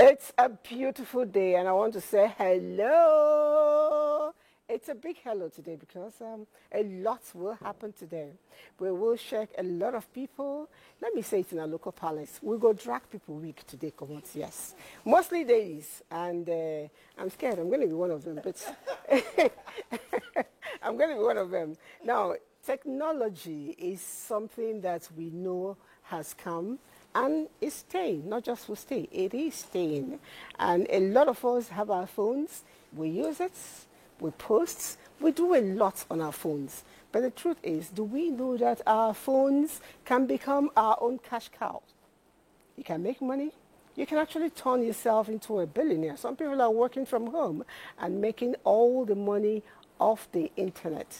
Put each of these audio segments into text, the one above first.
It's a beautiful day, and I want to say hello. It's a big hello today because a lot will happen today. We will shake a lot of people. Let me say it in a local palace. We go drag people week today, come on, yes. Mostly ladies, and I'm scared. I'm going to be one of them, but I'm going to be one of them. Now, technology is something that we know has come and it's staying, not just will stay, it is staying. And a lot of us have our phones, we use it, we post, we do a lot on our phones. But the truth is, do we know that our phones can become our own cash cow? You can make money. You can actually turn yourself into a billionaire. Some people are working from home and making all the money off the internet.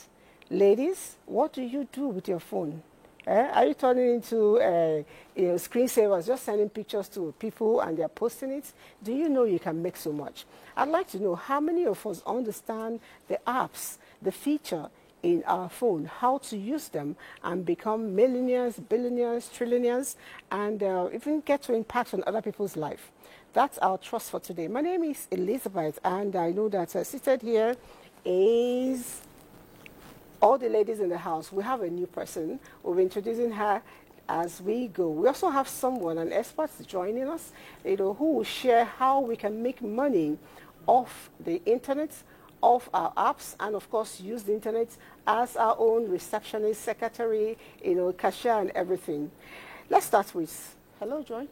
Ladies, what do you do with your phone? Are you turning into screensavers, just sending pictures to people and they're posting it? Do you know you can make so much? I'd like to know how many of us understand the apps, the feature in our phone, how to use them and become millionaires, billionaires, trillionaires, and even get to impact on other people's life. That's our trust for today. My name is Elizabeth, and I know that seated here is all the ladies in the house. We have a new person. We'll be introducing her as we go. We also have someone, an expert joining us, who will share how we can make money off the internet, off our apps, and of course use the internet as our own receptionist, secretary, cashier and everything. Let's start with, hello, Joy.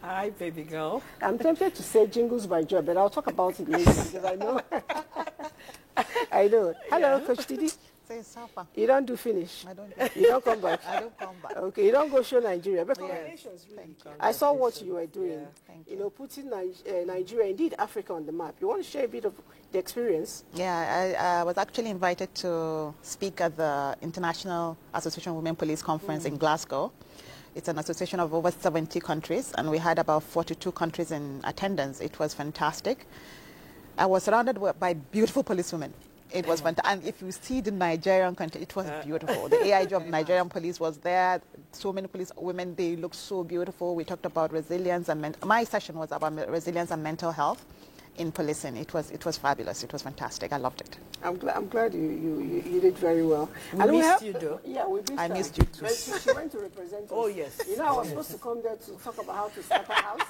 Hi, baby girl. I'm tempted to say jingles by Joy, but I'll talk about it later because I know. I know. Hello, yeah. Coach Didi. You don't do finish. I don't. You don't come back. I don't come back. Okay, you don't go show Nigeria. But congratulations, really. I saw what you were doing. Yeah, thank you. Putting Nigeria, indeed Africa, on the map. You want to share a bit of the experience? Yeah, I was actually invited to speak at the International Association of Women Police Conference in Glasgow. It's an association of over 70 countries, and we had about 42 countries in attendance. It was fantastic. I was surrounded by beautiful policewomen. It was fantastic. And if you see the Nigerian country, it was beautiful. The AIG of Nigerian police was there. So many police women, they looked so beautiful. We talked about resilience and my session was about resilience and mental health in policing. It was fabulous. It was fantastic. I loved it. I'm glad you did very well. We missed you, though. Yeah, we missed I missed you too. She went to represent us. Oh, yes. I was supposed to come there to talk about how to start a house,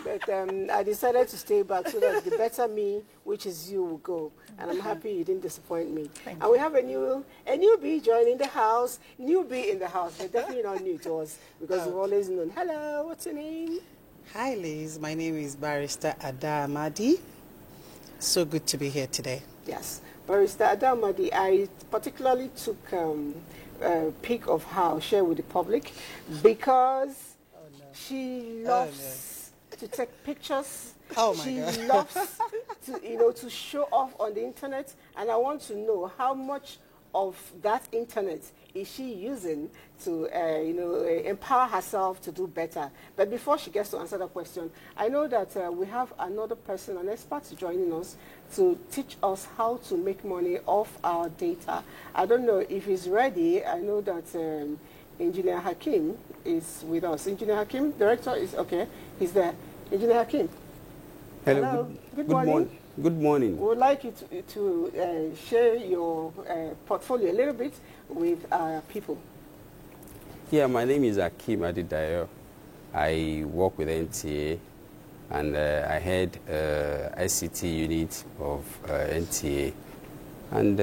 but I decided to stay back so that the better me, which is you, will go. And I'm happy you didn't disappoint me. Thank and you. We have a newbie joining the house, newbie in the house, but definitely not new to us because we've always known. Hello, what's your name? Hi, Liz. My name is Barrister Ada Amadi. So good to be here today. Yes, Barrister Ada Amadi. I particularly took a pic of her, share with the public, because she loves to take pictures. Oh my she God. loves to show off on the internet, and I want to know how much of that internet is she using to empower herself to do better. But before she gets to answer the question, I know that we have another person, an expert joining us to teach us how to make money off our data. I don't know if he's ready. I know that Engineer Hakim is with us. Engineer Hakim, director is okay. He's there. Engineer Hakim. Hello. Good morning. Good morning. We would like you to share your portfolio a little bit with people. Yeah, my name is Hakim Adidayo. I work with NTA, and I head ICT unit of NTA. And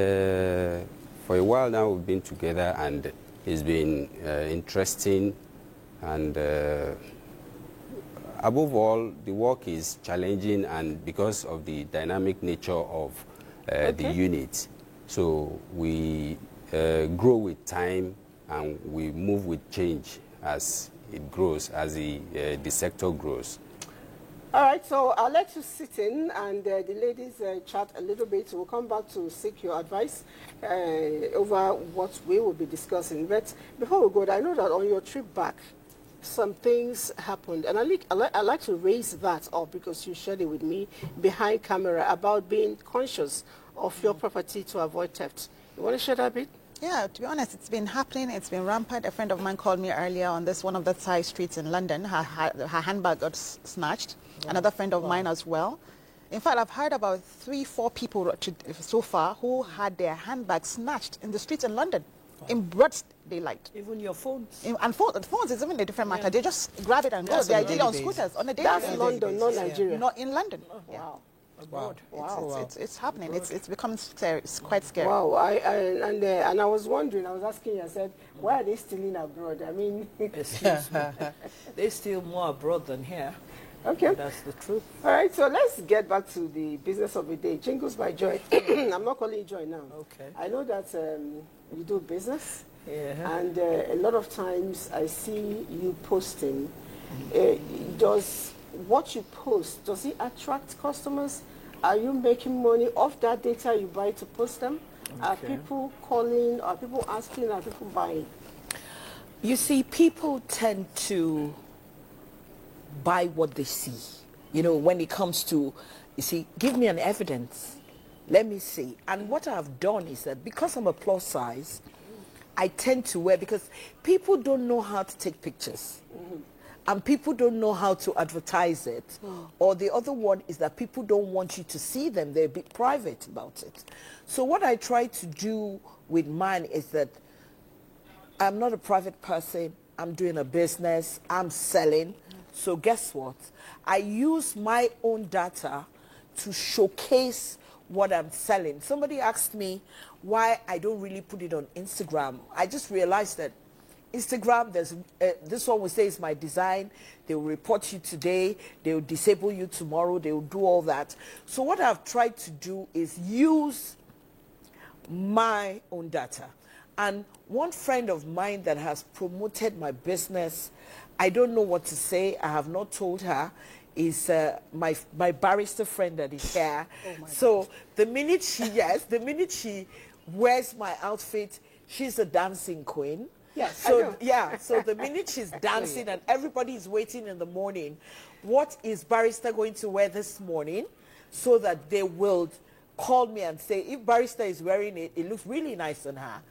for a while now, we've been together, and it's been interesting. And above all, the work is challenging, and because of the dynamic nature of the unit. So we grow with time, and we move with change as it grows, as the sector grows. All right, so I'll let you sit in, and the ladies chat a little bit. We'll come back to seek your advice over what we will be discussing. But before we go, I know that on your trip back, some things happened, and I like to raise that up because you shared it with me behind camera about being conscious of your property to avoid theft. You want to share that a bit? Yeah, to be honest, it's been happening. It's been rampant. A friend of mine called me earlier on one of the side streets in London. Her handbag got snatched. Wow. Another friend of mine as well. In fact, I've heard about 3-4 people so far who had their handbags snatched in the streets in London in broad daylight. Even your phones. And phones is even a different matter. They just grab it and go. They are dealing on scooters on a daily basis. That's London, not Nigeria. Not in London. Oh, Yeah. wow. Abroad. Wow. It's happening. It's becoming scary. It's quite scary. Wow. And I was wondering, I was asking you, I said, why are they stealing abroad? I mean... Excuse me. They steal more abroad than here. Okay. That's the truth. All right, so let's get back to the business of the day. Jingles by Joy. I'm not calling you Joy now. Okay. I know that you do business. Yeah. And a lot of times I see you posting. Does what you post, does it attract customers? Are you making money off that data you buy to post them? Okay. Are people calling? Are people asking? Are people buying? You see, people tend to buy what they see. You know, when it comes to, you see, give me an evidence. Let me see. And what I've done is that because I'm a plus size, I tend to wear, because people don't know how to take pictures. And people don't know how to advertise it. Or the other one is that people don't want you to see them. They're a bit private about it. So what I try to do with mine is that I'm not a private person. I'm doing a business. I'm selling. So guess what? I use my own data to showcase what I'm selling. Somebody asked me why I don't really put it on Instagram. I just realized that Instagram, there's this one will say it's my design. They will report you today. They will disable you tomorrow. They will do all that. So what I've tried to do is use my own data. And one friend of mine that has promoted my business, I don't know what to say. I have not told her. Is my barrister friend that is here. Oh so the minute she wears my outfit, she's a dancing queen. Yes. So yeah. So the minute she's dancing and everybody is waiting in the morning, what is barrister going to wear this morning, so that they will call me and say, if barrister is wearing it, it looks really nice on her.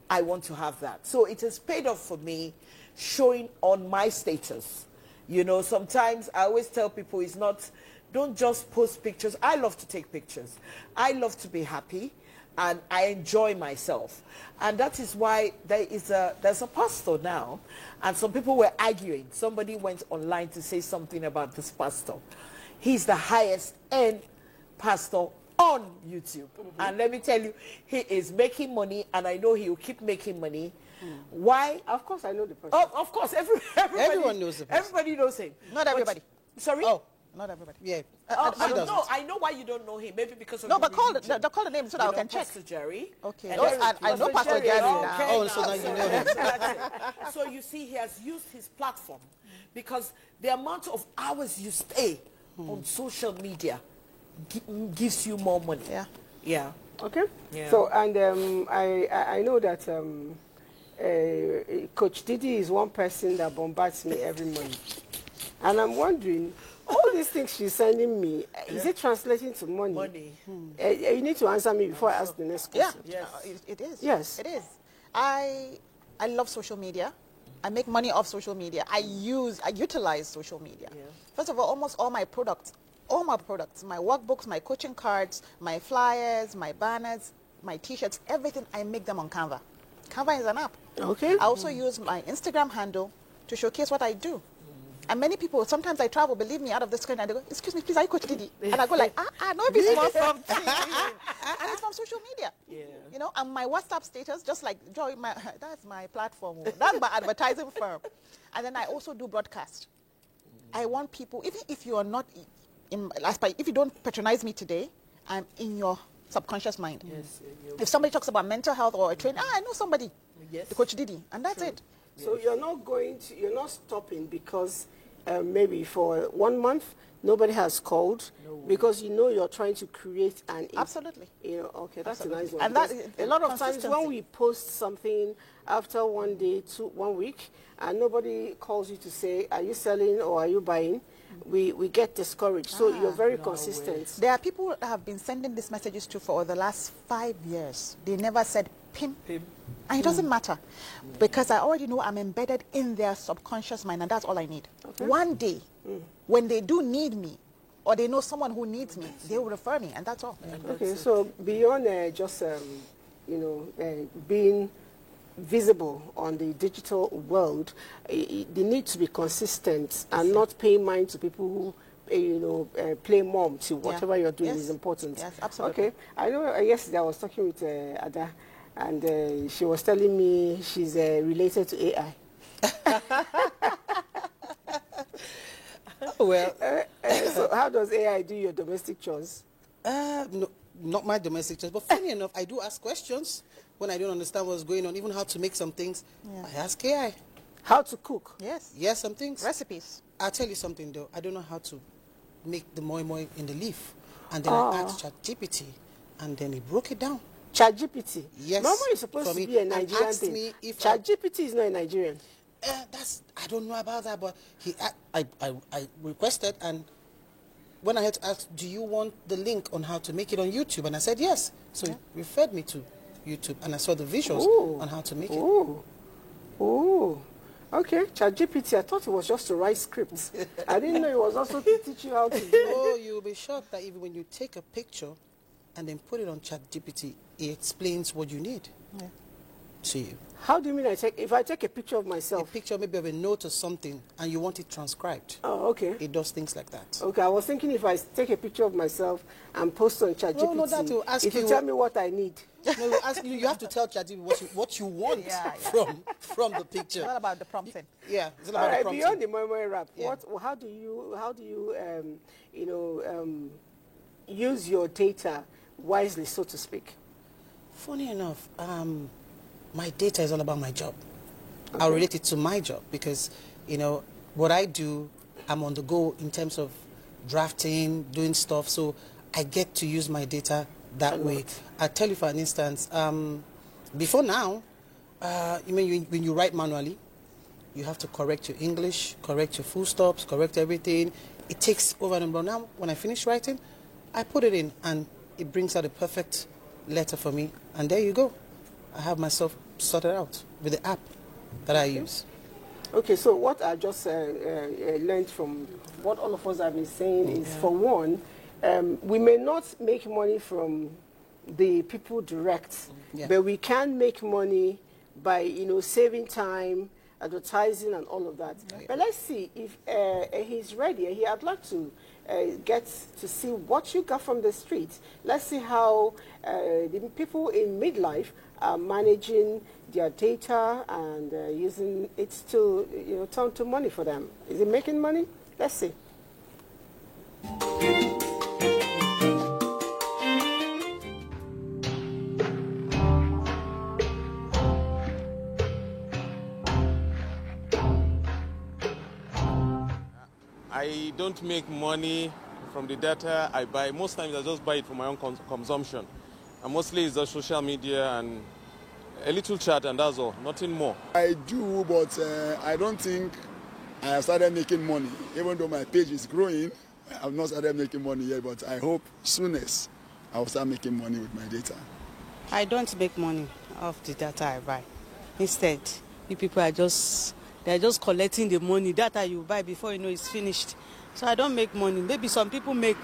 I want to have that. So it has paid off for me, showing on my status. You know, sometimes I always tell people it's not, don't just post pictures. I love to take pictures. I love to be happy, and I enjoy myself. And that is why there's a pastor now, and some people were arguing. Somebody went online to say something about this pastor. He's the highest end pastor on YouTube. And let me tell you, he is making money, and I know he will keep making money. Why? Of course, I know the person. Oh, of course, Everyone knows the person. Everybody knows him. Not everybody. Sorry? Oh, not everybody. Yeah. I know why you don't know him. Maybe because of No, your but call religion. the name so that I can check. Pastor Jerry. Okay. And I know Pastor Jerry now. Okay, Oh, so now you know him. That's it. So you see, he has used his platform, because the amount of hours you stay on social media gives you more money. Yeah. Yeah. Okay. Yeah. So, and I know that Coach Didi is one person that bombards me every morning. And I'm wondering, all these things she's sending me, is it translating to money? Money. You need to answer me before I ask the next Yeah, question. Yes. it is. Yes. It is. I love social media. I make money off social media. I utilize social media. Yeah. First of all, almost all my products, my workbooks, my coaching cards, my flyers, my banners, my t-shirts, everything, I make them on Canva. Canva is an app. Okay. I also use my Instagram handle to showcase what I do. And many people, sometimes I travel, believe me, out of the screen, and they go, excuse me, please, are you Coach Didi? And I go like, no, it's more something. And it's from social media. Yeah. You know, and my WhatsApp status, just like Joy, that's my platform. That's my advertising firm. And then I also do broadcast. I want people, even if you are not if you don't patronize me today, I'm in your subconscious mind. Yes. If somebody talks about mental health or a training, I know somebody, Yes. the Coach Didi, and that's it. So you're not stopping because maybe for 1 month nobody has called, because you know you're trying to create an Absolutely. You know, okay, that's Absolutely. a nice one. And that Because is a lot of times consistency. when we post something after 1 day, 1 week, and nobody calls you to say, are you selling or are you buying? we get discouraged. So you're very consistent. There are people that have been sending these messages to for the last 5 years. They never said PIM. And it doesn't matter because I already know I'm embedded in their subconscious mind, and that's all I need. Okay. One day, when they do need me, or they know someone who needs me, they will refer me, and that's all. Okay, so beyond just, being visible on the digital world, they need to be consistent and not paying mind to people who play mom to whatever you're doing is important. Yes, absolutely. Okay, I know yesterday I was talking with Ada, and she was telling me she's related to AI. Well, so how does AI do your domestic chores? no, not my domestic chores, but funny enough, I do ask questions when I don't understand what's going on, even how to make some things. Yeah. I ask AI. How to cook? Yes. Yes, some things. Recipes. I'll tell you something though. I don't know how to make the moi moi in the leaf. And then I asked ChatGPT, and then he broke it down. ChatGPT? Yes. Mama is supposed to be a Nigerian thing. ChatGPT is not a Nigerian. I don't know about that, but I requested, and when I had to ask, do you want the link on how to make it on YouTube? And I said yes. So it referred me to YouTube, and I saw the visuals on how to make it. Oh, okay. ChatGPT, I thought it was just to write scripts. I didn't know it was also to teach you how to do it. Oh, you'll be shocked that even when you take a picture and then put it on ChatGPT, it explains what you need to you. How do you mean if I take a picture of myself? A picture maybe of a note or something, and you want it transcribed. Oh, okay. It does things like that. Okay, I was thinking if I take a picture of myself and post on ChatGPT, no, that will ask it will tell me what I need. No, it will ask you have to tell ChatGPT what you want from the picture. It's all about the prompting. Yeah, it's all about the prompting. Beyond the moi rap, how do you use your data wisely, so to speak? Funny enough, my data is all about my job. Okay. I'll relate it to my job because, what I do, I'm on the go in terms of drafting, doing stuff, so I get to use my data that way. I'll tell you for an instance, before now, when you write manually, you have to correct your English, correct your full stops, correct everything. It takes over and over. Now, when I finish writing, I put it in and it brings out a perfect letter for me, and there you go. I have myself sorted out with the app that I use. Okay, so what I just learned from what all of us have been saying is, for one, we may not make money from the people direct, but we can make money by, saving time, advertising and all of that. But let's see if he's ready. I'd like to get to see what you got from the streets. Let's see how the people in midlife are managing their data and using it to turn to money for them. Is it making money? Let's see. I don't make money from the data I buy. Most times I just buy it for my own consumption. And mostly it's just social media and a little chat, and that's all, nothing more. I do, but I don't think I have started making money. Even though my page is growing, I have not started making money yet, but I hope soonest I will start making money with my data. I don't make money off the data I buy. Instead, you people are just collecting the money, data you buy before you know it's finished. So I don't make money. Maybe some people make,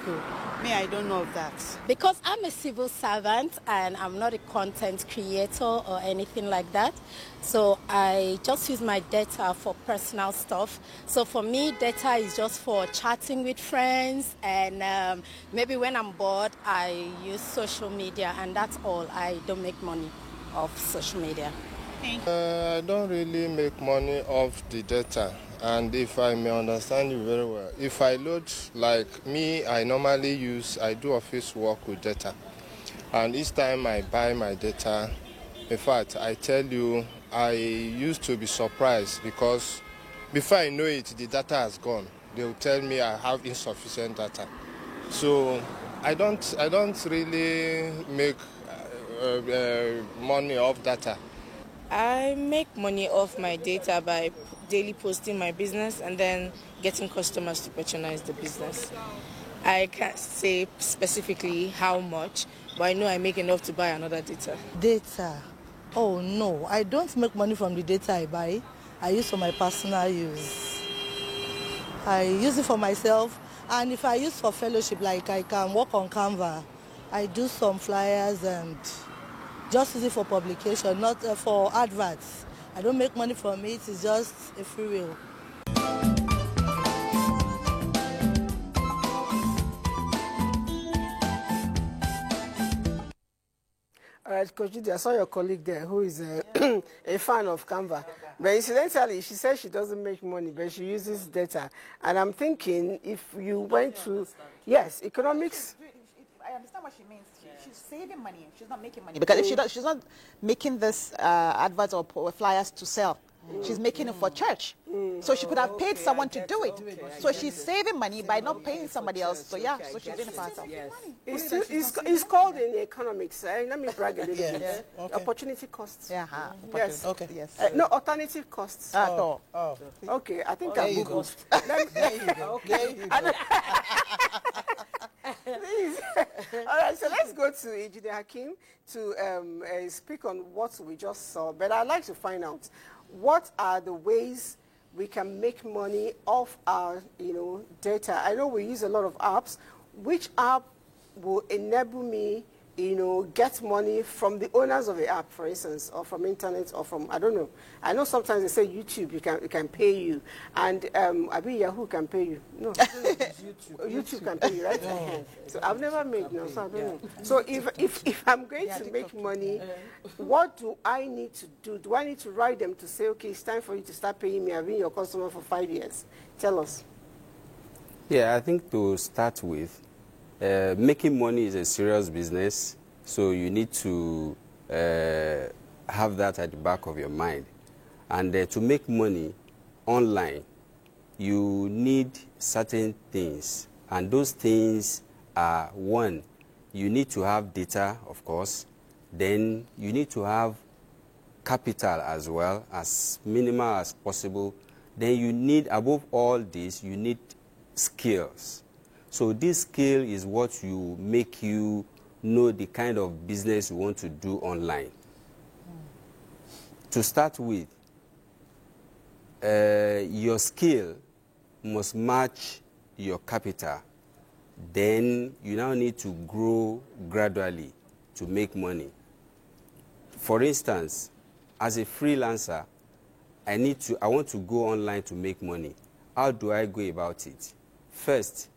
me, I don't know of that. Because I'm a civil servant and I'm not a content creator or anything like that. So I just use my data for personal stuff. So for me, data is just for chatting with friends, and maybe when I'm bored, I use social media, and that's all. I don't make money off social media. I don't really make money off the data, and if I may understand you very well, if I load, like me, I do office work with data, and each time I buy my data, in fact, I tell you, I used to be surprised because before I know it, the data has gone. They will tell me I have insufficient data. So I don't really make money off data. I make money off my data by daily posting my business and then getting customers to patronize the business. I can't say specifically how much, but I know I make enough to buy another data. Data? Oh no, I don't make money from the data I buy. I use for my personal use. I use it for myself, and if I use for fellowship, like I can work on Canva, I do some flyers and just use it for publication, not for adverts. I don't make money from it, it's just a free will. All right, Coach Judy, I saw your colleague there who is a fan of Canva. But incidentally, she says she doesn't make money, but she uses data. And I'm thinking if you went to, yes, economics. I understand what she means. She's saving money. She's not making money. Because if she's not making this adverts or flyers to sell. She's making it for church. So she could have paid someone to do it. So she's saving money by not paying somebody else. So yeah, so she's doing it for herself. It's called in economics. Let me brag a little bit. Okay. Opportunity costs. Yeah. Yes. Okay. Yes. No, alternative costs. Oh. Okay, I think I googled. There you go. There you go. Please. All right, so let's go to Ejide Hakeem to speak on what we just saw. But I'd like to find out what are the ways we can make money off our, data. I know we use a lot of apps. Which app will enable me, get money from the owners of the app, for instance, or from internet, or from, I don't know. I know sometimes they say YouTube, it can pay you, and Yahoo can pay you. No, YouTube can pay you, right? So I've never made, so I don't know. So if I'm going to make money, what do I need to do? Do I need to write them to say, okay, it's time for you to start paying me? I've been your customer for 5 years. Tell us. Yeah, I think to start with, making money is a serious business, so you need to have that at the back of your mind. And to make money online, you need certain things. And those things are, one, you need to have data, of course. Then you need to have capital as well, as minimal as possible. Then you need, above all this, you need skills. So this skill is what you make you know the kind of business you want to do online. To start with, your skill must match your capital. Then you now need to grow gradually to make money. For instance, as a freelancer, I want to go online to make money. How do I go about it? First,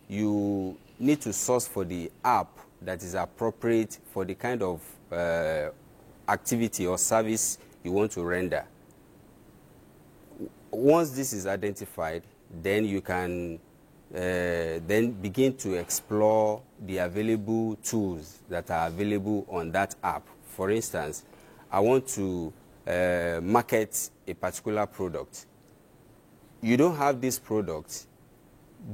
you need to source for the app that is appropriate for the kind of activity or service you want to render. Once this is identified, then you can then begin to explore the available tools that are available on that app. For instance, I want to market a particular product. You don't have this product,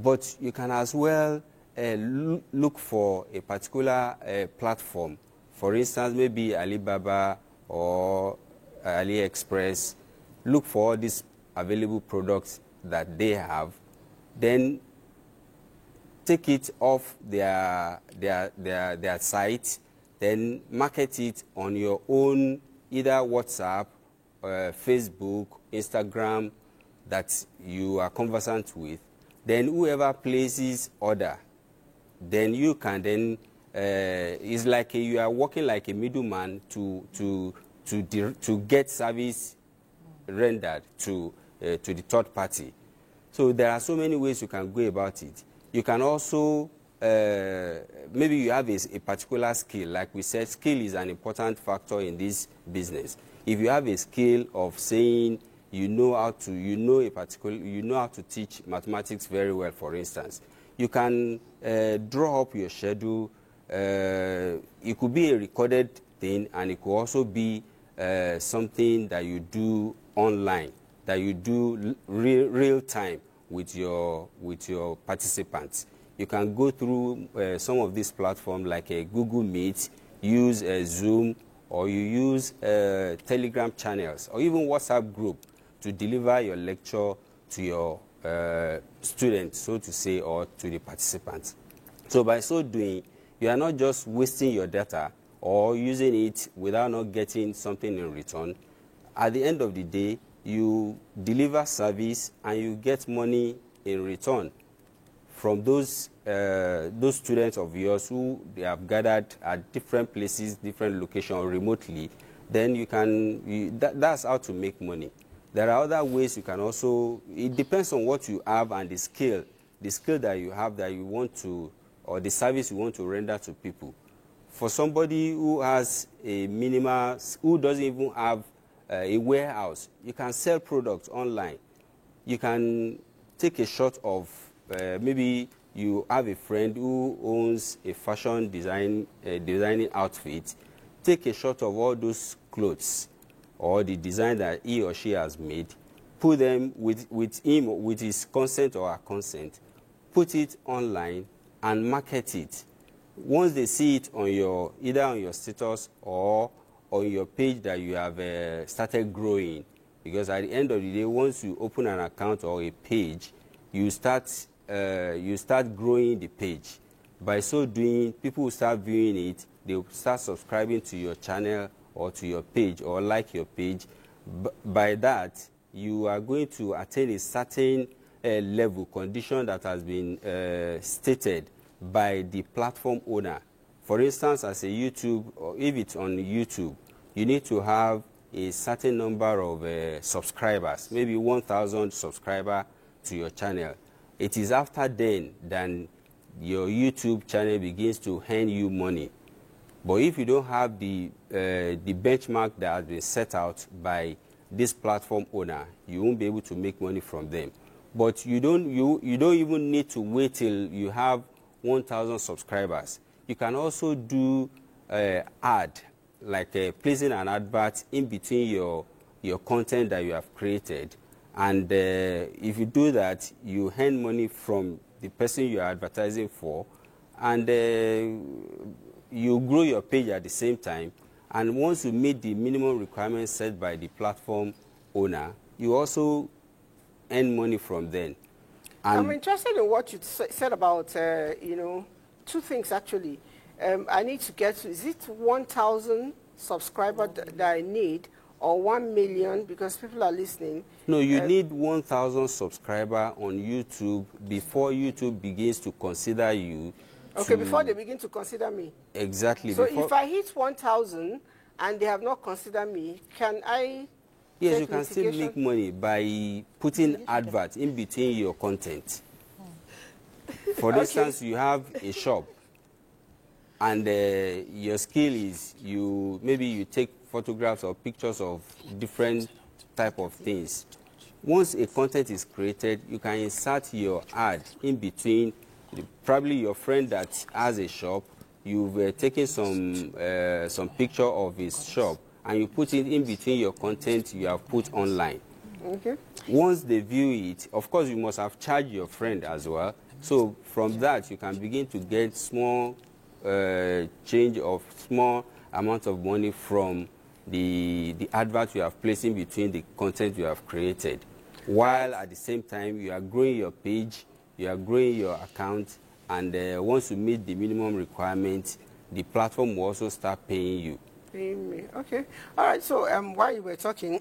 but you can as well look for a particular platform. For instance, maybe Alibaba or AliExpress. Look for all these available products that they have. Then take it off their site. Then market it on your own, either WhatsApp, Facebook, Instagram, that you are conversant with. Then whoever places order, then you can then, it's like you are working like a middleman to get service rendered to the third party. So there are so many ways you can go about it. You can also, maybe you have a particular skill. Like we said, skill is an important factor in this business. If you have a skill of saying, you know how to teach mathematics very well, for instance, you can draw up your schedule. It could be a recorded thing, and it could also be something that you do online, that you do real time with your participants. You can go through some of these platforms like a Google Meet, use a Zoom, or you use Telegram channels, or even WhatsApp group to deliver your lecture to your students, so to say, or to the participants. So by so doing, you are not just wasting your data or using it without not getting something in return. At the end of the day, you deliver service and you get money in return from those students of yours who they have gathered at different places, different locations, remotely. Then you can, that's how to make money. There are other ways you can also, it depends on what you have and the skill that you have that you want to, or the service you want to render to people. For somebody who has a minimal, who doesn't even have a warehouse, you can sell products online. You can take a shot of, maybe you have a friend who owns a fashion designing outfit. Take a shot of all those clothes or the design that he or she has made, put them with him, with his consent or her consent, put it online and market it. Once they see it on your, either on your status or on your page that you have started growing, because at the end of the day, once you open an account or a page, you start growing the page. By so doing, people will start viewing it, they will start subscribing to your channel or to your page or like your page. By that, you are going to attain a certain level, condition that has been stated by the platform owner. For instance, as a YouTube, or if it's on YouTube, you need to have a certain number of subscribers, maybe 1,000 subscribers to your channel. It is after then that your YouTube channel begins to earn you money. But if you don't have the benchmark that has been set out by this platform owner, you won't be able to make money from them. But you don't even need to wait till you have 1,000 subscribers. You can also do ad, like placing an advert in between your content that you have created. And if you do that, you earn money from the person you are advertising for, and you grow your page at the same time. And once you meet the minimum requirements set by the platform owner, you also earn money from them. And I'm interested in what you said about, you know, two things actually. I need to get to, is it 1,000 subscribers that I need, or 1 million, because people are listening? No, you need 1,000 subscribers on YouTube before YouTube begins to consider you. Okay, before they begin to consider me. Exactly. So if I hit 1,000 and they have not considered me, can I? Yes, you can still make money by putting adverts in between your content. For instance, you have a shop, and your skill is maybe you take photographs or pictures of different type of things. Once a content is created, you can insert your ad in between. Probably your friend that has a shop, you've taken some picture of his shop, and you put it in between your content you have put online. Okay. Once they view it, of course, you must have charged your friend as well. So from that, you can begin to get small change of small amount of money from the advert you have placed in between the content you have created. While at the same time, you are growing your page, you are growing your account, and once you meet the minimum requirements, the platform will also start paying you. Paying me, okay. All right, so while you were talking,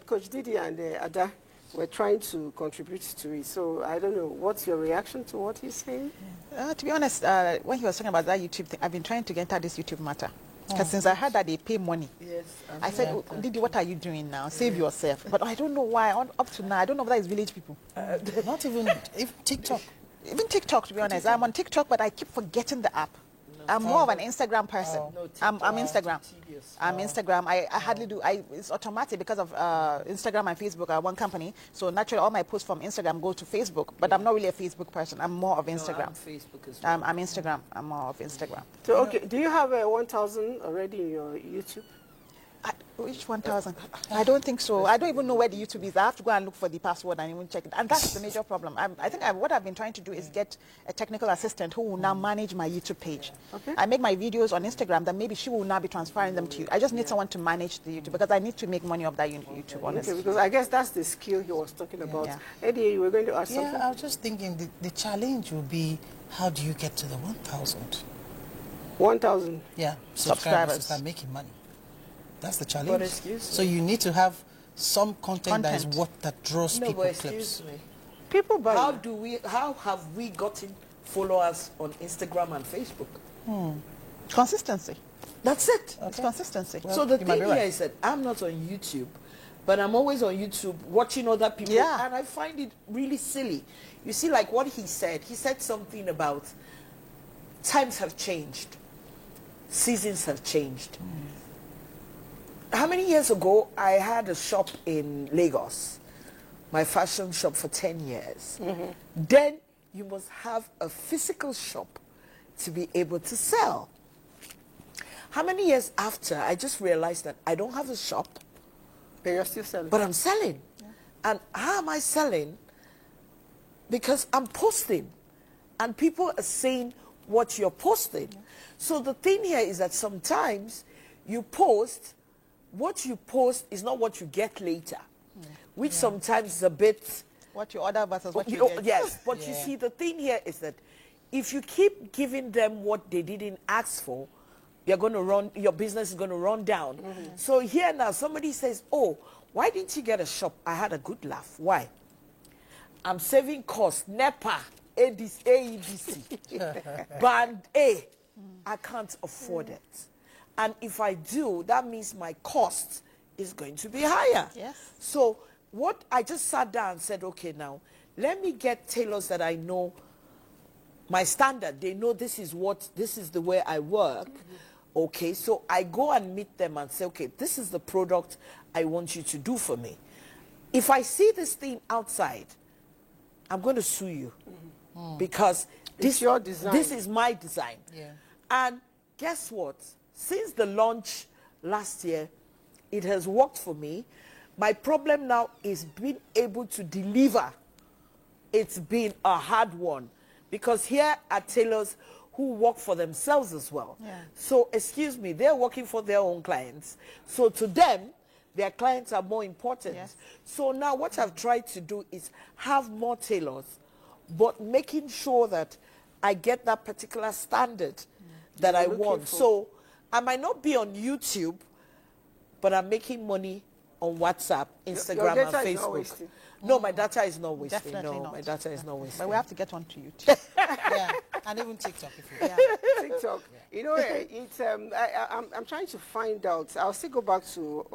Coach Didi and Ada were trying to contribute to it. So I don't know, what's your reaction to what he's saying? To be honest, when he was talking about that YouTube thing, I've been trying to get at this YouTube matter. Because since I heard that they pay money, yes, I said, oh, Didi, what are you doing now? Save yourself. But I don't know why. Up to now, I don't know whether it's village people. Not even TikTok. Even TikTok, to be honest. I'm on TikTok, but I keep forgetting the app. I'm more of an Instagram person. I'm Instagram. I'm Instagram. I hardly do. It's automatic because of Instagram and Facebook are one company. So naturally, all my posts from Instagram go to Facebook. But I'm not really a Facebook person. I'm more of Instagram. I'm Facebook as well. I'm Instagram. I'm more of Instagram. So, okay, do you have 1,000 already in your YouTube? Which 1,000? I don't think so. I don't even know where the YouTube is. I have to go and look for the password and even check it. And that's the major problem. I think what I've been trying to do is get a technical assistant who will now manage my YouTube page. Okay. I make my videos on Instagram, that maybe she will now be transferring them to you. I just need someone to manage the YouTube because I need to make money off that YouTube, honestly. Okay, because I guess that's the skill he was talking about. Eddie, you were going to ask something? Yeah, I was just thinking the challenge will be, how do you get to the 1,000? 1,000? Yeah, subscribers to start making money. That's the challenge. But excuse me. So you need to have some content that is that draws people but clips. excuse me. People buy. How have we gotten followers on Instagram and Facebook? Consistency. That's it. Okay. It's consistency. Well, so the thing here is that I'm not on YouTube, but I'm always on YouTube watching other people, and I find it really silly. You see, like what he said something about times have changed, seasons have changed. How many years ago I had a shop in Lagos, my fashion shop for 10 years. Then you must have a physical shop to be able to sell. How many years after I just realized that I don't have a shop, but you're still selling. But I'm selling. And how am I selling? Because I'm posting and people are saying what you're posting. So the thing here is that sometimes you post, what you post is not what you get later, which sometimes is a bit... What you order versus what you get. Yes, but you see, the thing here is that if you keep giving them what they didn't ask for, you're going to run, your business is going to run down. So here now, somebody says, oh, why didn't you get a shop? I had a good laugh. Why? I'm saving costs, NEPA, AEDC, Band A. I can't afford it. And if I do, that means my cost is going to be higher. Yes. So what I just sat down and said, okay, now, let me get tailors that I know my standard. They know this is the way I work. Okay, so I go and meet them and say, okay, this is the product I want you to do for me. If I see this thing outside, I'm going to sue you because it's your design. This is my design. And guess what? Since the launch last year, it has worked for me. My problem now is being able to deliver. It's been a hard one because here are tailors who work for themselves as well. So, excuse me, they're working for their own clients. So to them, their clients are more important. So now what I've tried to do is have more tailors, but making sure that I get that particular standard that I want. So I might not be on YouTube, but I'm making money on WhatsApp, Instagram, and Facebook. No, my data is not wasting. Definitely not. My data is not wasting. But we have to get on to YouTube. And even TikTok. If you TikTok. You know, it's I'm trying to find out. I'll still go back to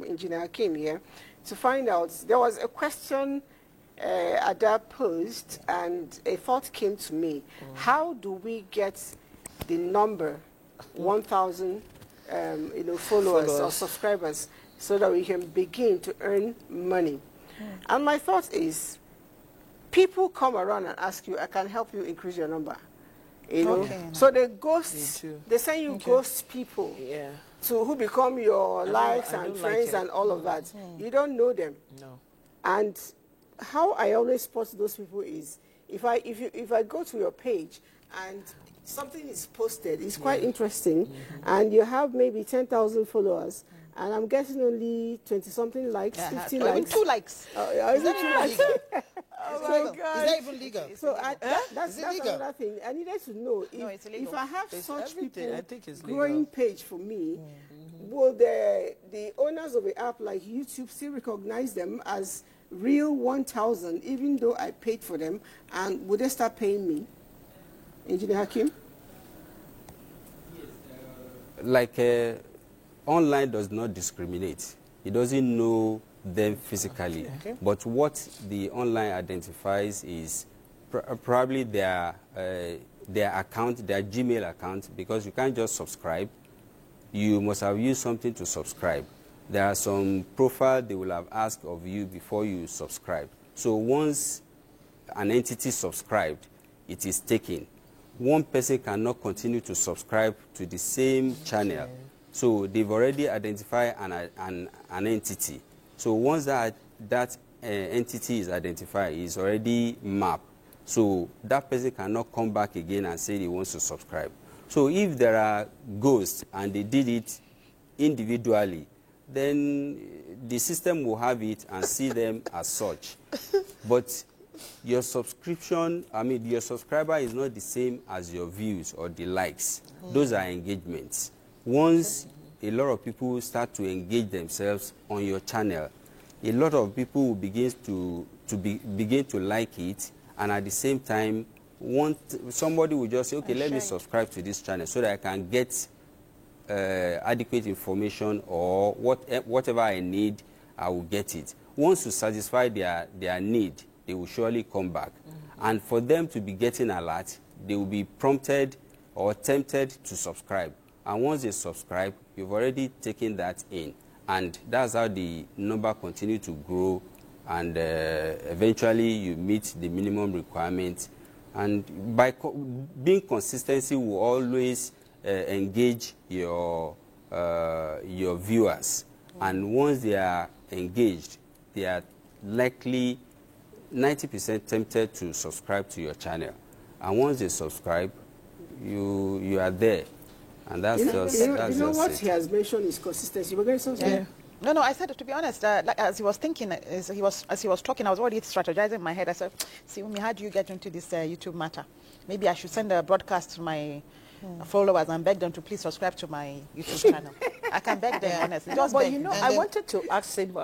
Engineer Kim here to find out. There was a question at that post, and a thought came to me. How do we get the number 1,000 followers or subscribers so that we can begin to earn money? And my thought is, people come around and ask you, I can help you increase your number. You know? So they ghost, they send you ghost people to who become your likes and friends and all of that. You don't know them. No. And how I always spot those people is, if I go to your page and something is posted, it's quite interesting, and you have maybe 10,000 followers, and I'm getting only 20-something likes, 50 likes. Even 2 likes. Is that 2 likes? Oh my God. Is that even legal? So that's another thing. I needed to know if I have such people growing page for me, will the owners of the app like YouTube still recognize them as real 1,000 even though I paid for them, and would they start paying me? Engineer Hakim? Online does not discriminate. It doesn't know them physically. But what the online identifies is probably their account, their Gmail account, because you can't just subscribe. You must have used something to subscribe. There are some profile they will have asked of you before you subscribe. So once an entity subscribed, it is taken. One person cannot continue to subscribe to the same channel. So they've already identified an entity. So once that entity is identified, it's already mapped. So that person cannot come back again and say he wants to subscribe. So if there are ghosts and they did it individually, then the system will have it and see them as such. But your subscription, your subscriber is not the same as your views or the likes. Those are engagements. Once a lot of people start to engage themselves on your channel, a lot of people will begin to like it, and at the same time, somebody will just say, okay, let me subscribe to this channel so that I can get adequate information, or whatever I need, I will get it. Once you satisfy their need, they will surely come back. And for them to be getting alert, they will be prompted or tempted to subscribe. And once they subscribe, you've already taken that in. And that's how the number continues to grow, and eventually you meet the minimum requirement. And by being consistency will always engage your viewers. And once they are engaged, they are likely 90% tempted to subscribe to your channel. And once they subscribe, you are there. And that's what he has mentioned is consistency. We're going to say No, I said, to be honest, like, as he was thinking, as he was talking, I was already strategizing in my head. I said, see, Umi, how do you get into this YouTube matter? Maybe I should send a broadcast to my followers and beg them to please subscribe to my YouTube channel. I can beg them, honestly. Just but beg. you know, I wanted to ask him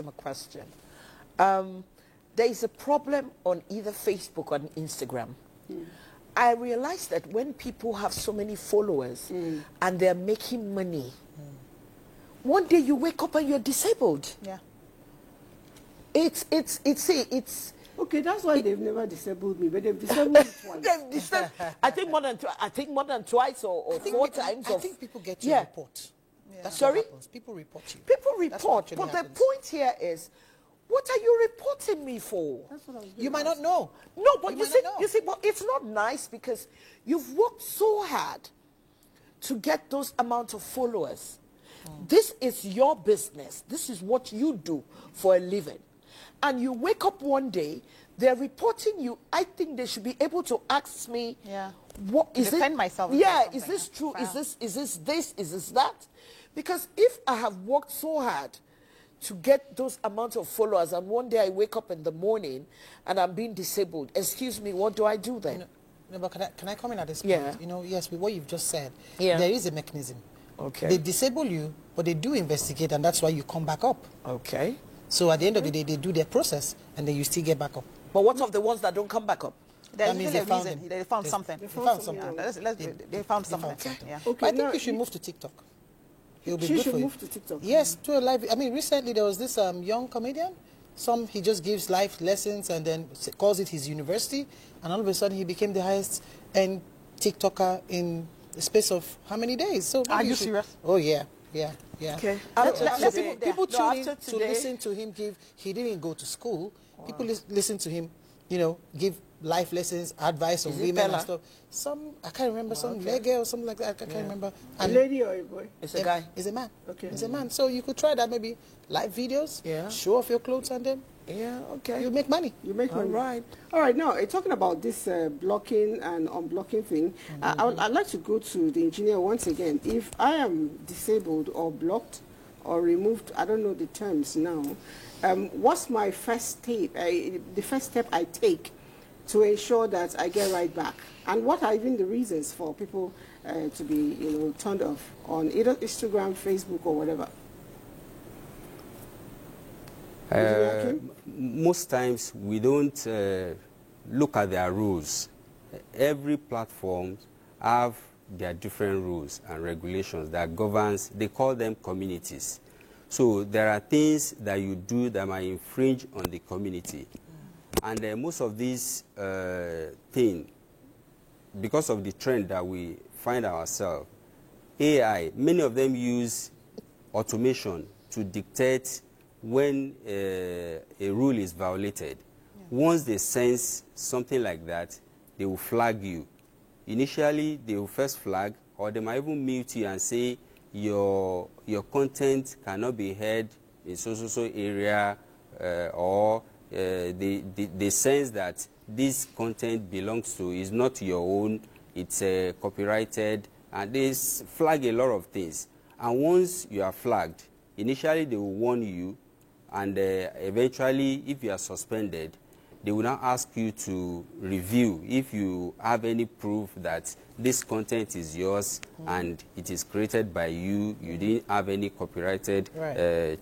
a question. There is a problem on either Facebook or Instagram. I realized that when people have so many followers and they're making money, one day you wake up and you're disabled. Yeah. It's okay, that's why they've never disabled me, but they've disabled me twice. I think more than twice or 4 times. I think people get your report. Yeah. That's Sorry? what happens. People report you. People report, but happens. the point here is, what are you reporting me for? That's what I was You might not know. No, but you might see, not know. but it's not nice because you've worked so hard to get those amount of followers. This is your business. This is what you do for a living. And you wake up one day, they're reporting you. I think they should be able to ask me, what is defend myself. Yeah, is this true? Is this this? Is this that? Because if I have worked so hard to get those amount of followers, and one day I wake up in the morning and I'm being disabled, excuse me, what do I do then? No, but can I comment at this point? Yeah. You know, yes, with what you've just said, Yeah. there is a mechanism. Okay. They disable you, but they do investigate, and that's why you come back up. Okay. So at the end of the day, they do their process, and then you still get back up. But what of the ones that don't come back up? There's That means usually they a found reason. them. They found something. They found something. They found something. Yeah. Okay, But I think now you should move to TikTok. It'll be She good should for you. move to TikTok. Yes, to a live. I mean, recently there was this young comedian. He just gives life lessons and then calls it his university, and all of a sudden he became the highest end TikToker in the space of how many days? So Are you serious? Oh yeah. Okay. People tune in to today, listen to him give. He didn't go to school. People listen to him, give life lessons, advice on women and stuff. I can't remember, lege or something like that. I can't remember. A lady or a boy? It's a guy. It's a man. Okay. It's a man. So you could try that, maybe live videos. Yeah. Show off your clothes and then okay. you make money. You make money. Right. All right, now, talking about this blocking and unblocking thing, I'd like to go to the engineer once again. If I am disabled or blocked or removed, I don't know the terms now, what's my first step, the first step I take to ensure that I get right back? And what are even the reasons for people to be, turned off on either Instagram, Facebook, or whatever? Most times we don't look at their rules. Every platform have their different rules and regulations that governs, they call them communities. So there are things that you do that might infringe on the community. And most of these things, because of the trend that we find ourselves, AI, many of them use automation to dictate when a rule is violated. Once they sense something like that, they will flag you. Initially, they will first flag, or they might even mute you and say, your content cannot be heard in so area, or the sense that this content belongs to is not your own, it's copyrighted, and they flag a lot of things. And once you are flagged, initially they will warn you, and eventually, if you are suspended, they will now ask you to review if you have any proof that this content is yours and it is created by you, you didn't have any copyrighted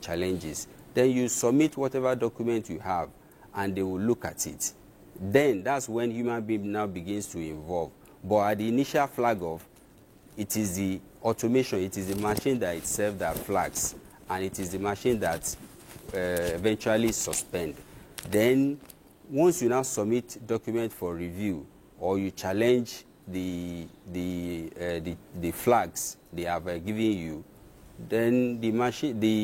challenges. Then you submit whatever document you have, and they will look at it. Then that's when human being now begins to involve. But at the initial flag off, it is the automation, it is the machine that itself that flags, and it is the machine that eventually suspend. Then once you now submit document for review, or you challenge the flags they have given you, then the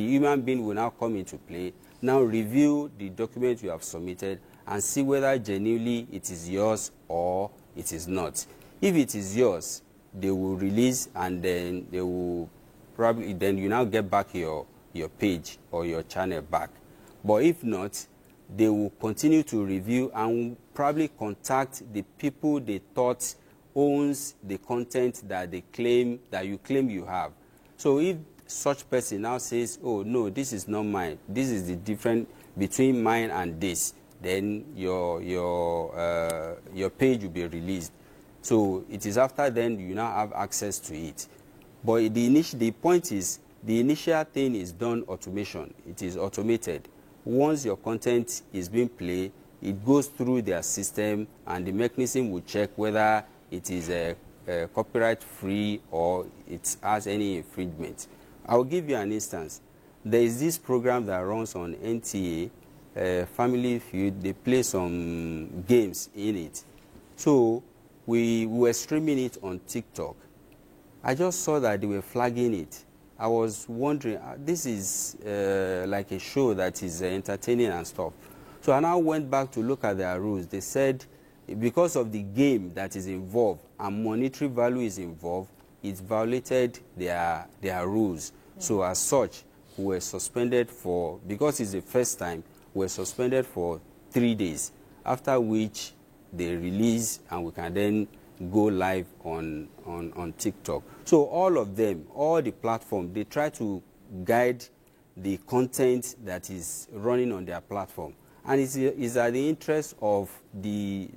human being will now come into play, now review the document you have submitted and see whether genuinely it is yours or it is not. If it is yours, they will release, and then they will probably, then you now get back your page or your channel back. But if not, they will continue to review and probably contact the people they thought owns the content that they claim, that you claim you have. So if such person now says, oh no, this is not mine, this is the difference between mine and this, then your page will be released. So it is after then you now have access to it. But the point is, the initial thing is done automation. It is automated. Once your content is being played, it goes through their system, and the mechanism will check whether it is copyright free or it has any infringement. I will give you an instance. There is this program that runs on NTA, Family Feud. They play some games in it. So we were streaming it on TikTok. I just saw that they were flagging it. I was wondering, this is like a show that is entertaining and stuff. So I now went back to look at their rules. They said because of the game that is involved and monetary value is involved, it violated their rules. So as such, we were suspended for, because it's the first time, we were suspended for 3 days, after which they release and we can then go live on TikTok. So all of them, all the platforms, they try to guide the content that is running on their platform. And it's at the interest of the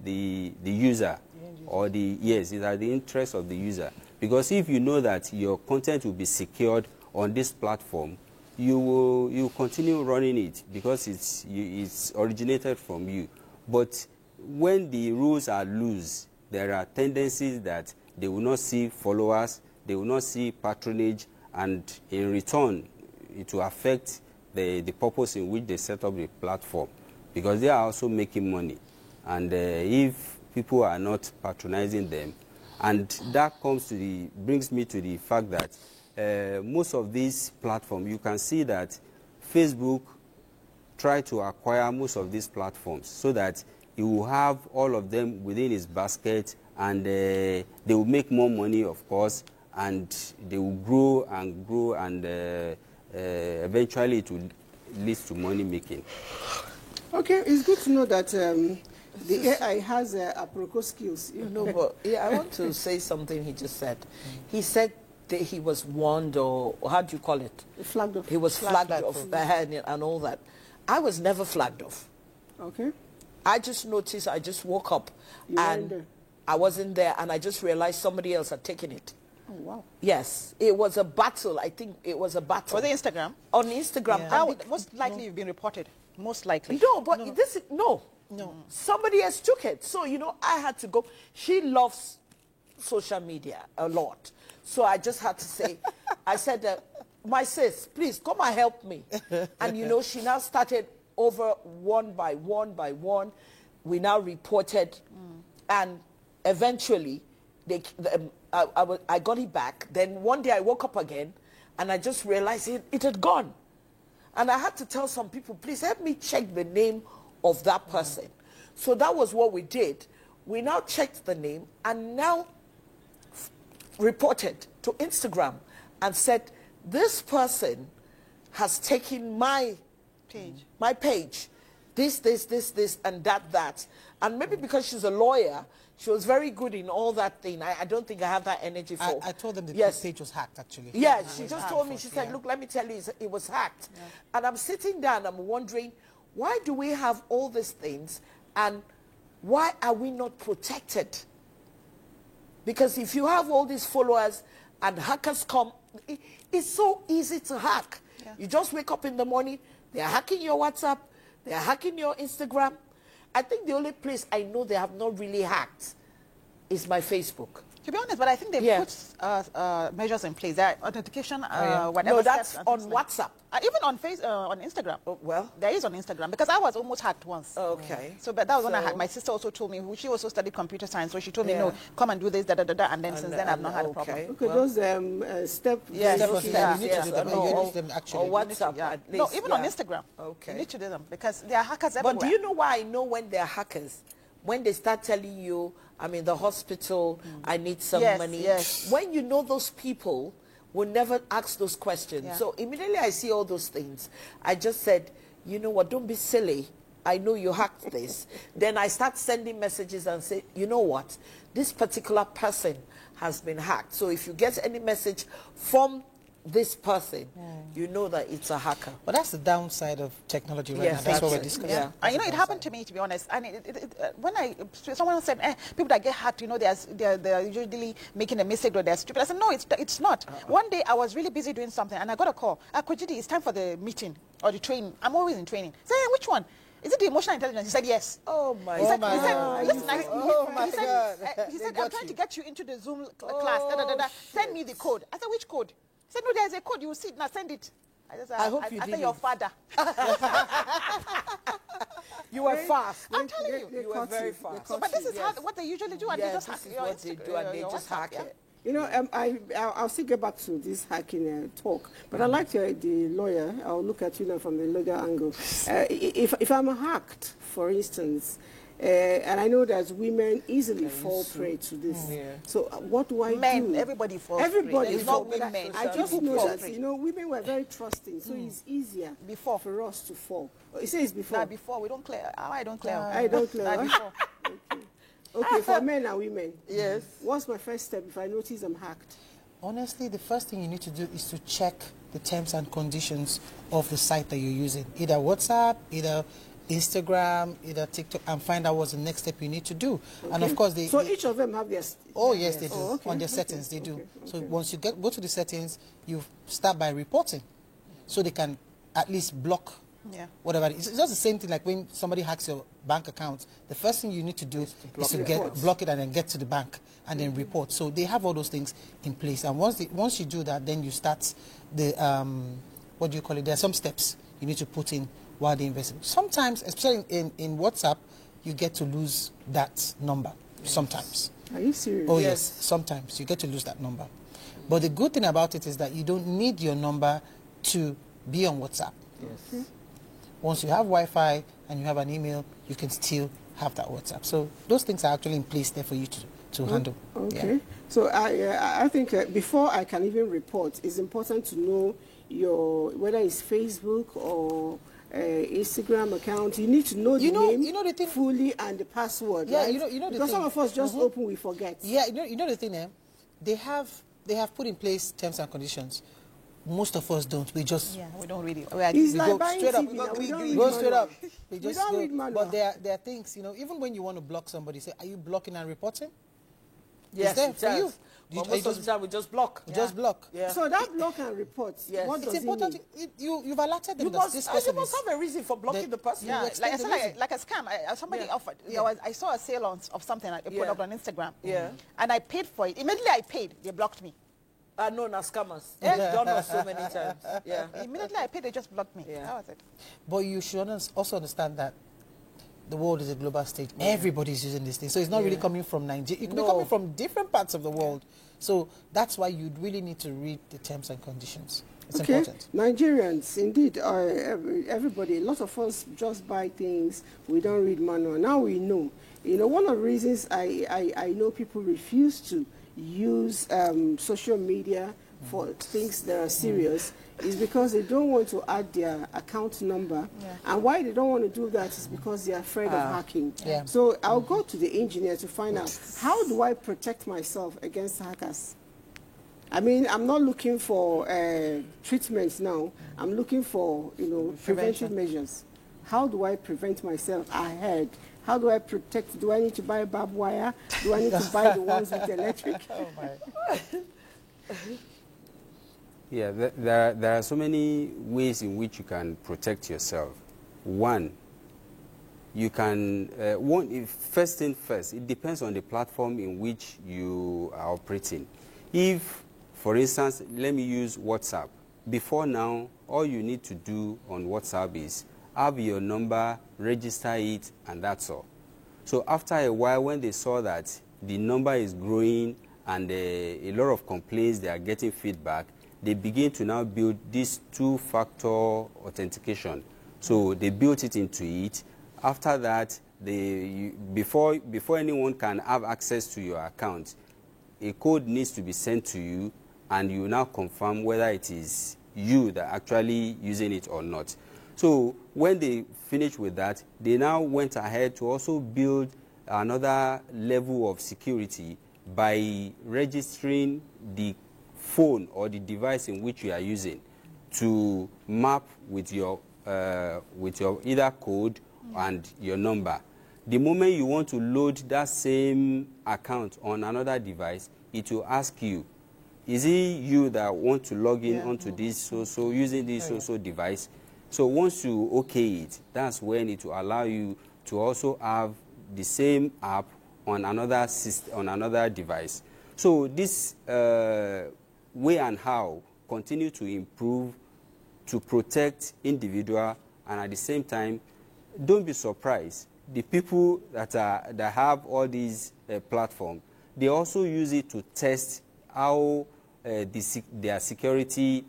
user, or it's at the interest of the user. Because if you know that your content will be secured on this platform, you continue running it because it's originated from you. But when the rules are loose, there are tendencies that they will not see followers, they will not see patronage, and in return, it will affect the purpose in which they set up the platform, because they are also making money. And if people are not patronizing them, and that brings me to the fact that most of these platforms, you can see that Facebook tried to acquire most of these platforms so that he will have all of them within his basket, and they will make more money, of course, and they will grow, and eventually it will lead to money making. Okay, it's good to know that the AI has apropos skills. No, but yeah, I want to say something he just said. He said that he was warned, or how do you call it? Flagged off. He was flagged off and all that. I was never flagged off. Okay. I just noticed, I just woke up and I wasn't there, and I just realized somebody else had taken it. Oh, wow. Yes, it was a battle. I think it was a battle. Was it Instagram? On Instagram. Yeah. Most likely you've been reported. Most likely. No, but no. Somebody else took it. So, I had to go. She loves social media a lot. So I just had to say, I said, my sis, please come and help me. And, she now started over one by one. We now reported, and eventually I got it back. Then one day I woke up again, and I just realized it had gone. And I had to tell some people, please help me check the name of that person. So that was what we did. We now checked the name and now reported to Instagram and said, this person has taken my page, this, and that. And maybe because she's a lawyer, she was very good in all that thing. I don't think I have that energy for. I told them the page was hacked, actually. Yeah, she just told me, she said, look, let me tell you, it was hacked. Yeah. And I'm sitting down, I'm wondering, why do we have all these things, and why are we not protected? Because if you have all these followers and hackers come, it's so easy to hack. Yeah. You just wake up in the morning, they're hacking your WhatsApp, they're hacking your Instagram. I think the only place I know they have not really hacked is my Facebook. To be honest, but I think they put measures in place. There are authentication, whatever. No, that's on WhatsApp. Even on Instagram. Oh, well, there is on Instagram, because I was almost hacked once. Okay. So, but that was when I had. My sister also told me. She also studied computer science, so she told me, no, come and do this, and then since then I've not had a problem. Okay, well, those step. Yes, you need to do them. You need them actually. Or WhatsApp, at least. No, even on Instagram. Okay. You need to do them because there are hackers everywhere. But do you know why I know when they're hackers? When they start telling you, I'm in the hospital, I need some money. Yes. When you know those people will never ask those questions. Yeah. So immediately I see all those things, I just said, you know what, don't be silly. I know you hacked this. Then I start sending messages and say, you know what, this particular person has been hacked. So if you get any message from this person, you know that it's a hacker. But that's the downside of technology right now. That's what we're discussing. Yeah. And you know, it happened to me, to be honest. And when someone said, people that get hacked, you know, they're usually making a mistake or they're stupid. I said, no, it's not. One day I was really busy doing something and I got a call. Kojidi, it's time for the meeting or the training. I'm always in training. I said, hey, which one? Is it the emotional intelligence? He said, yes. Oh, my God. He said, I'm trying to get you into the Zoom class. Send me the code. I said, which code? He said, no, there's a code. You will see it. Now send it. I hope you did. I said, your father. You were fast. I'm telling you. You were very fast. So, but this is what they usually do. And they just hack what they do, and they just hack it. You know, I'll still get back to this hacking talk, but I like the lawyer. I'll look at, you know, from the legal angle. If I'm hacked, for instance, and I know that women easily fall prey to this. So what do I do? Men, everybody falls Everybody prey. Not women. I just know that, you know, women were very trusting, so it's easier for us to fall. You say it's before. Not before. We don't clear. I don't clear. I don't clear. Not before. Okay, for men and women. Yes. What's my first step if I notice I'm hacked? Honestly, the first thing you need to do is to check the terms and conditions of the site that you're using. Either WhatsApp, either Instagram, either TikTok, and find out what's the next step you need to do. Okay. And of course, so each of them have their... Oh, yes, they do. On their settings, they do. Okay. So once you go to the settings, you start by reporting. So they can at least block whatever. It's just the same thing like when somebody hacks your bank account. The first thing you need to do is to block it and then get to the bank and then report. So they have all those things in place. And once you do that, then you start the, what do you call it? There are some steps you need to put in while they investigate. Sometimes, especially in WhatsApp, you get to lose that number. Sometimes. Are you serious? Oh, yes. Sometimes you get to lose that number. But the good thing about it is that you don't need your number to be on WhatsApp. Yes. Once you have Wi-Fi and you have an email, you can still have that WhatsApp. So those things are actually in place there for you to handle. Okay. Yeah. So I think before I can even report, it's important to know whether it's Facebook or Instagram account. You need to know the name fully and the password. Yeah, right? you know the thing. Because some of us just open, we forget. Yeah, you know the thing. They have put in place terms and conditions. Most of us don't. We just we don't really. It's we like go straight up. We go straight up. We just don't read manual. But there are things, you know. Even when you want to block somebody, say, "Are you blocking and reporting?" Yes, it's there for you. Most of the time we just block. Just block. Yeah. So that block and report. Yes. What does it's important. It mean? You've alerted them. You must have a reason for blocking the person. Yeah, like a scam. Somebody offered. I saw a sale of something. I put up on Instagram. Yeah. And I paid for it. Immediately I paid. They blocked me. No, scammers. They've done us so many times. Yeah. Immediately I paid, they just blocked me. Yeah. That was it. But you should also understand that the world is a global stage. Everybody's using this thing. So it's not really coming from Nigeria. It could be coming from different parts of the world. So that's why you really need to read the terms and conditions. It's important. Nigerians, indeed, everybody, a lot of us just buy things. We don't read manual. Now we know. You know, one of the reasons I know people refuse to use social media for things that are serious is because they don't want to add their account number. And why they don't want to do that is because they're afraid of hacking. So I'll go to the engineer to find out, how do I protect myself against hackers? I mean, I'm not looking for treatments now. I'm looking for, preventive measures. How do I prevent myself ahead? How do I protect? Do I need to buy barbed wire? Do I need to buy the ones with electric? Yeah, there are so many ways in which you can protect yourself. One, you can, first thing first, it depends on the platform in which you are operating. If, for instance, let me use WhatsApp. Before now, all you need to do on WhatsApp is have your number, register it, and that's all. So after a while, when they saw that the number is growing and a lot of complaints, they are getting feedback, they begin to now build this two-factor authentication. So they built it into it. After that, before anyone can have access to your account, a code needs to be sent to you, and you now confirm whether it is you that are actually using it or not. So when they finished with that, they now went ahead to also build another level of security by registering the phone or the device in which you are using to map with your either code and your number. The moment you want to load that same account on another device, it will ask you, is it you that want to log in onto this so using this so device? So once you okay it, that's when it will allow you to also have the same app on another system, on another device. So this way and how continue to improve to protect individual, and at the same time, don't be surprised. The people that have all these platforms, they also use it to test how their security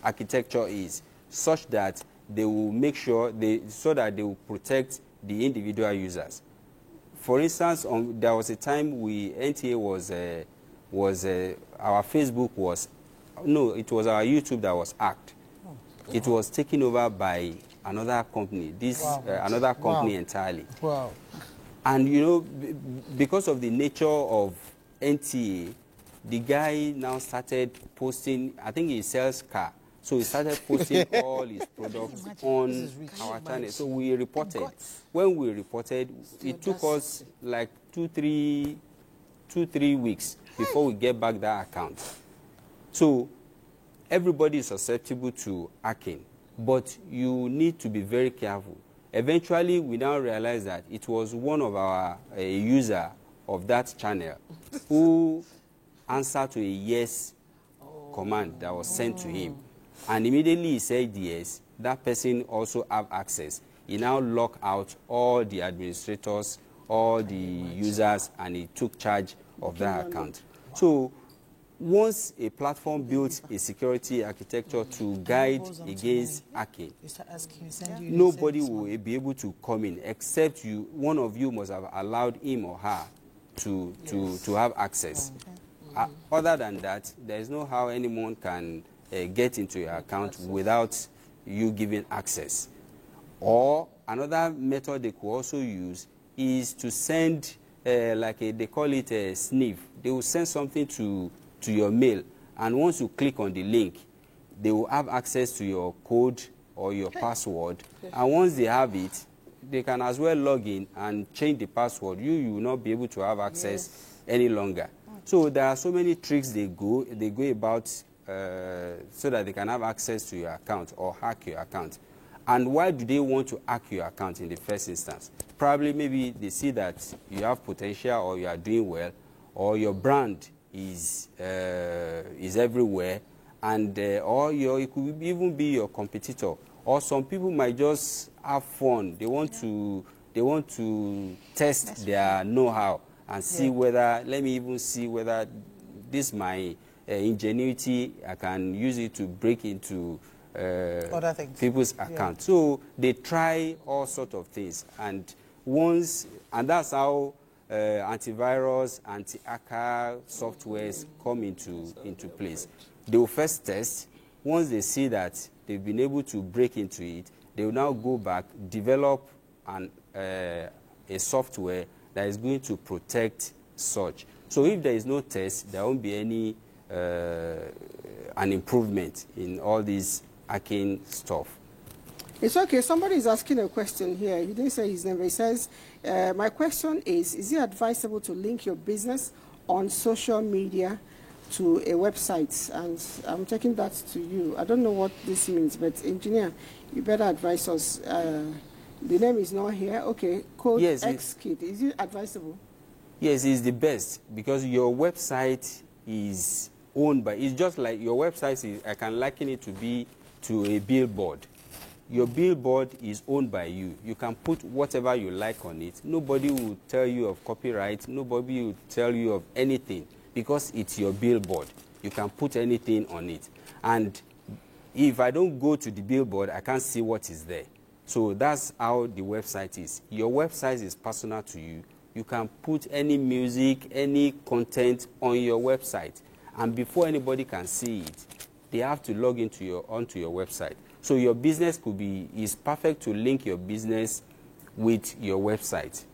architecture is, such that they will make sure so that they will protect the individual users. For instance, there was a time NTA was our Facebook was, no, it was our YouTube that was hacked. It was taken over by another company, another company entirely. Wow. And because of the nature of NTA, the guy now started posting, I think he sells car. So he started posting all his products on our channel. So we reported. When we reported, it took us like 2-3 weeks before we get back that account. So everybody is susceptible to hacking, but you need to be very careful. Eventually, we now realize that it was one of our user of that channel who answered to a yes command that was sent to him. And immediately he said yes, that person also have access. He now locked out all the administrators, all the users, and he took charge of that account. So once a platform builds a security architecture to guide against hacking, nobody will be able to come in except one of you must have allowed him or her to have access. Other than that, there is no how anyone can get into your account without you giving access. Or another method they could also use is to send, they call it a sniff. They will send something to your mail, and once you click on the link, they will have access to your code or your password. And once they have it, they can as well log in and change the password. You will not be able to have access any longer. So there are so many tricks they go about so that they can have access to your account or hack your account. And why do they want to hack your account in the first instance? Probably maybe they see that you have potential or you are doing well, or your brand is everywhere, and or it could even be your competitor. Or some people might just have fun. They want to test their know-how and see whether, let me even see whether this my ingenuity, I can use it to break into other things, people's accounts. So they try all sorts of things, and that's how antivirus, anti-hacker softwares come into place. They will first test. Once they see that they've been able to break into it, they will now go back, develop a software that is going to protect such. So if there is no test, there won't be any an improvement in all this hacking stuff. It's okay. Somebody is asking a question here. He didn't say his name. He says, my question is it advisable to link your business on social media to a website? And I'm taking that to you. I don't know what this means, but engineer, you better advise us. The name is not here. Okay, code yes, X-Kit. Is it advisable? Yes, it's the best because your website is owned by, it's just like your website is, I can liken it to a billboard. Your billboard is owned by you. You can put whatever you like on it. Nobody will tell you of copyright. Nobody will tell you of anything because it's your billboard. You can put anything on it. And if I don't go to the billboard, I can't see what is there. So that's how the website is. Your website is personal to you. You can put any music, any content on your website. And before anybody can see it, they have to log onto your website. So your business is perfect to link your business with your website.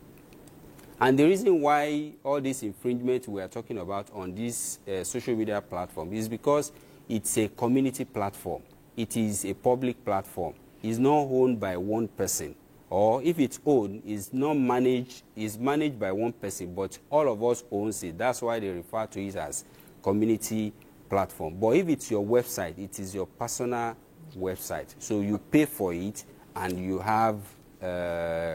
And the reason why all this infringement we are talking about on this social media platform is because it's a community platform. It is a public platform. It's not owned by one person. Or if it's owned, it's managed by one person, but all of us owns it. That's why they refer to it as community platform. But if it's your website, it is your personal website. So you pay for it and you have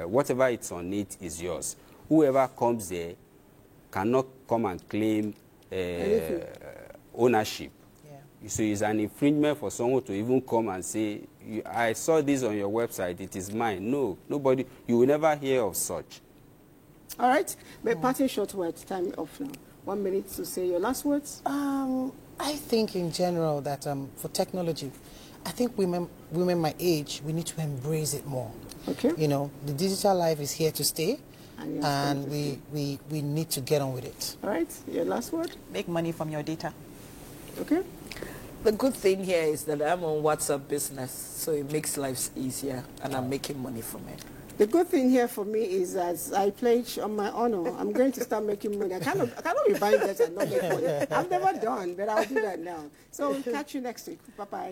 whatever it's on it is yours. Whoever comes there cannot come and claim ownership. Yeah. So it's an infringement for someone to even come and say, I saw this on your website, it is mine. No, nobody, you will never hear of such. All right, but parting short words, time off now. 1 minute to say your last words. I think in general that for technology, I think women my age, we need to embrace it more. Okay. You know, the digital life is here to stay, and we need to get on with it. All right, your last word? Make money from your data. Okay. The good thing here is that I'm on WhatsApp business, so it makes life easier, and I'm making money from it. The good thing here for me is that I pledge on my honor, I'm going to start making money. I cannot be buying that and not make money. I've never done, but I'll do that now. So catch you next week. Bye-bye.